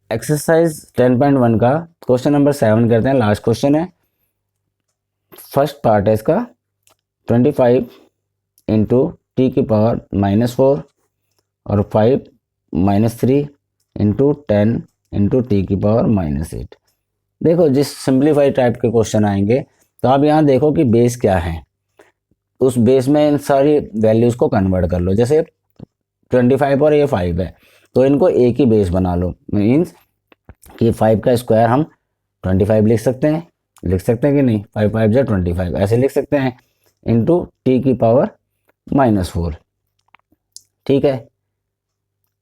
Exercise 10.1 का question number 7 करते हैं। लास्ट क्वेश्चन है, फर्स्ट पार्ट है इसका। 25 इंटू टी की पावर -4 और 5 -3 इंटू 10 इंटू टी की पावर -8। देखो, जिस सिंप्लीफाइड टाइप के क्वेश्चन आएंगे तो आप यहाँ देखो कि बेस क्या है, उस बेस में इन सारी वैल्यूज को कन्वर्ट कर लो। जैसे 25 और ये 5 है तो इनको एक ही बेस बना लो। मीन्स कि 5 का स्क्वायर हम 25 लिख सकते हैं कि नहीं, 5 5 जा 25 ऐसे लिख सकते हैं, इंटू टी की पावर -4। ठीक है,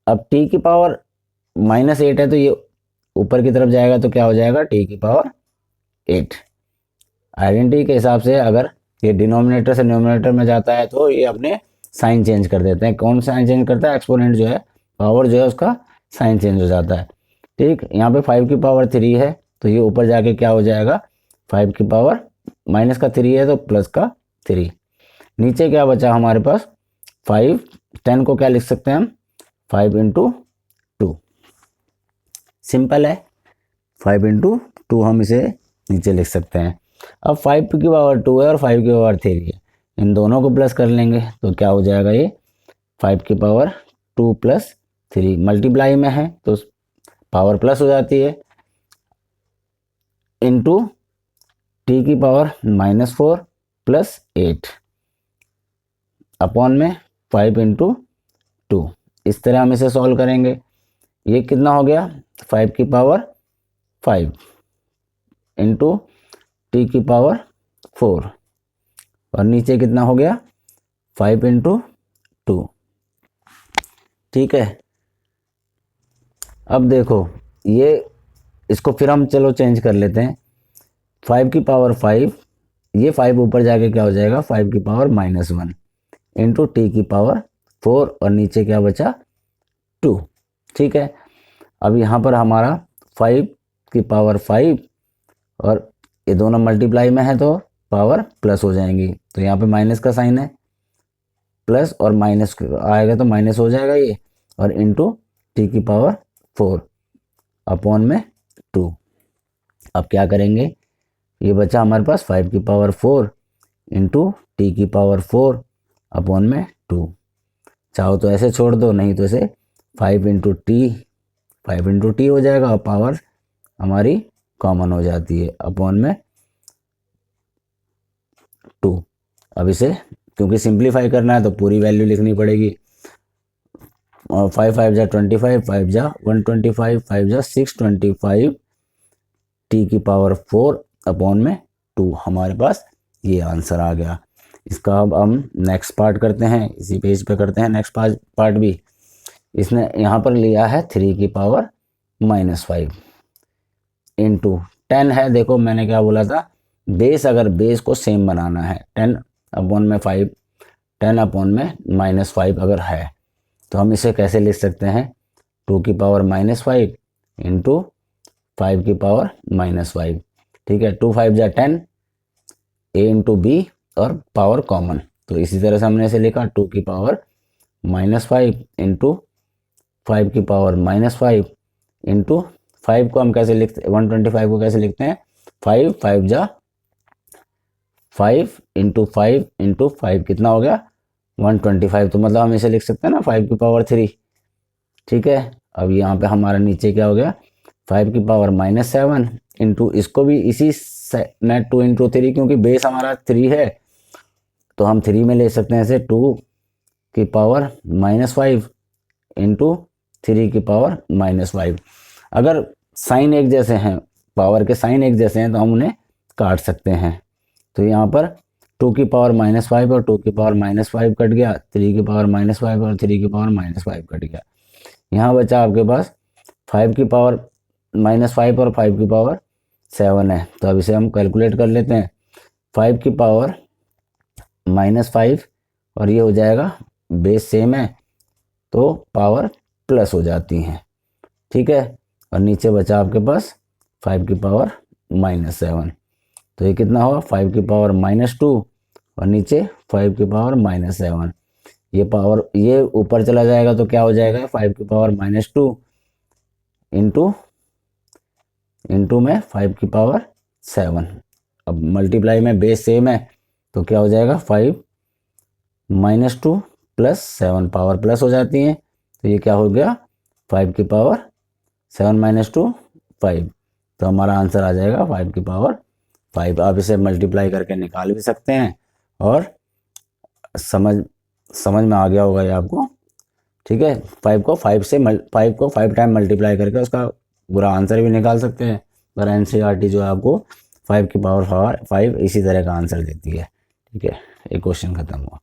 अब टी की पावर -8 है तो ये ऊपर की तरफ जाएगा तो क्या हो जाएगा, टी की पावर 8। आइडेंटिटी के हिसाब से अगर ये डिनोमिनेटर से न्यूमरेटर में जाता है तो ये अपने साइन चेंज कर देते हैं। कौन साइन चेंज करता है, एक्सपोनेंट जो है, पावर जो है उसका साइन चेंज हो जाता है। ठीक, यहाँ पे 5 की पावर 3 है तो ये ऊपर जाके क्या हो जाएगा, 5 की पावर माइनस का 3 है तो प्लस का 3। नीचे क्या बचा हमारे पास, 5, 10 को क्या लिख सकते हैं हम, 5 इंटू 2। सिंपल है, 5 इंटू 2 हम इसे नीचे लिख सकते हैं। अब 5 की पावर 2 है और 5 की पावर 3 है, इन दोनों को प्लस कर लेंगे तो क्या हो जाएगा, ये 5 की पावर 2 + 3 मल्टीप्लाई में है तो पावर प्लस हो जाती है, इंटू टी की पावर -4 + 8 अपॉन में 5 इंटू 2। इस तरह हम इसे सॉल्व करेंगे। ये कितना हो गया, 5 की पावर 5 इंटू टी की पावर 4 और नीचे कितना हो गया, 5 इंटू 2। ठीक है, अब देखो ये, इसको फिर हम चलो चेंज कर लेते हैं। 5 की पावर 5, ये 5 ऊपर जाके क्या हो जाएगा, 5 की पावर -1 इंटू टी की पावर 4 और नीचे क्या बचा, 2। ठीक है, अब यहाँ पर हमारा 5 की पावर 5 और ये दोनों मल्टीप्लाई में है तो पावर प्लस हो जाएंगी, तो यहाँ पे माइनस का साइन है, प्लस और माइनस आएगा तो माइनस हो जाएगा ये, और इंटू टी की पावर 4 अपॉन में 2। अब क्या करेंगे, ये बचा हमारे पास 5 की पावर 4 इंटू टी की पावर 4 अपॉन में 2। चाहो तो ऐसे छोड़ दो, नहीं तो इसे 5 इंटू टी हो जाएगा और पावर हमारी कॉमन हो जाती है अपॉन में 2। अब इसे क्योंकि सिंप्लीफाई करना है तो पूरी वैल्यू लिखनी पड़ेगी। और 5 5 जा 25, 5 जा 125, 5 जा 625 टी की पावर 4 अपॉन में 2। हमारे पास ये आंसर आ गया। इसका अब हम नेक्स्ट पार्ट करते हैं, इसी पेज पे करते हैं नेक्स्ट पार्ट भी। इसने यहाँ पर लिया है 3 की पावर -5 इंटू 10 है। देखो मैंने क्या बोला था, बेस अगर बेस को सेम बनाना है, 10 अपॉन में 5, 10 अपॉन में -5 अगर है तो हम इसे कैसे लिख सकते हैं, 2 की पावर -5 इंटू 5 की पावर -5। ठीक है, 2 5 जा 10, ए इंटू बी और पावर कॉमन, तो इसी तरह से हमने इसे लिखा 2 की पावर -5 इंटू 5 की पावर -5 इंटू 5 को हम कैसे लिखते हैं, 125 को कैसे लिखते हैं, 5 5 जा 5 इंटू 5 इंटू 5 कितना हो गया, 125। तो मतलब हम इसे लिख सकते हैं ना 5 की पावर 3। ठीक है, अब यहाँ पे हमारा नीचे क्या हो गया, 5 की पावर -7 इंटू, इसको भी इसी नेट 2 इंटू 3, क्योंकि बेस हमारा 3 है तो हम 3 में ले सकते हैं इसे, 2 की पावर -5 इंटू 3 की पावर -5। अगर साइन एक जैसे हैं, पावर के साइन एक जैसे हैं तो हम उन्हें काट सकते हैं। तो यहाँ पर 2 की पावर -5 और 2 की पावर -5 कट गया, 3 की पावर -5 और 3 की पावर -5 कट गया। यहाँ बचा आपके पास 5 की पावर -5 और 5 की पावर 7 है। तो अब इसे हम कैलकुलेट कर लेते हैं, 5 की पावर -5 और ये हो जाएगा, बेस सेम है तो पावर प्लस हो जाती हैं। ठीक है, और नीचे बचा आपके पास 5 की पावर -7, तो ये कितना होगा, 5 की पावर -2 और नीचे 5 की पावर -7। ये पावर ये ऊपर चला जाएगा तो क्या हो जाएगा, 5 की पावर -2 इंटू इंटू में 5 की पावर 7। अब मल्टीप्लाई में बेस सेम है तो क्या हो जाएगा 5 -2 प्लस 7 पावर प्लस हो जाती है, तो ये क्या हो गया 5 की पावर 7 -2 5। तो हमारा आंसर आ जाएगा 5 की पावर 5। आप इसे मल्टीप्लाई करके निकाल भी सकते हैं और समझ समझ में आ गया होगा ये आपको। ठीक है, 5 को 5 टाइम मल्टीप्लाई करके उसका पूरा आंसर भी निकाल सकते हैं, पर एनसीईआरटी जो है आपको 5 की पावर 5 इसी तरह का आंसर देती है। ठीक है, एक क्वेश्चन खत्म हुआ।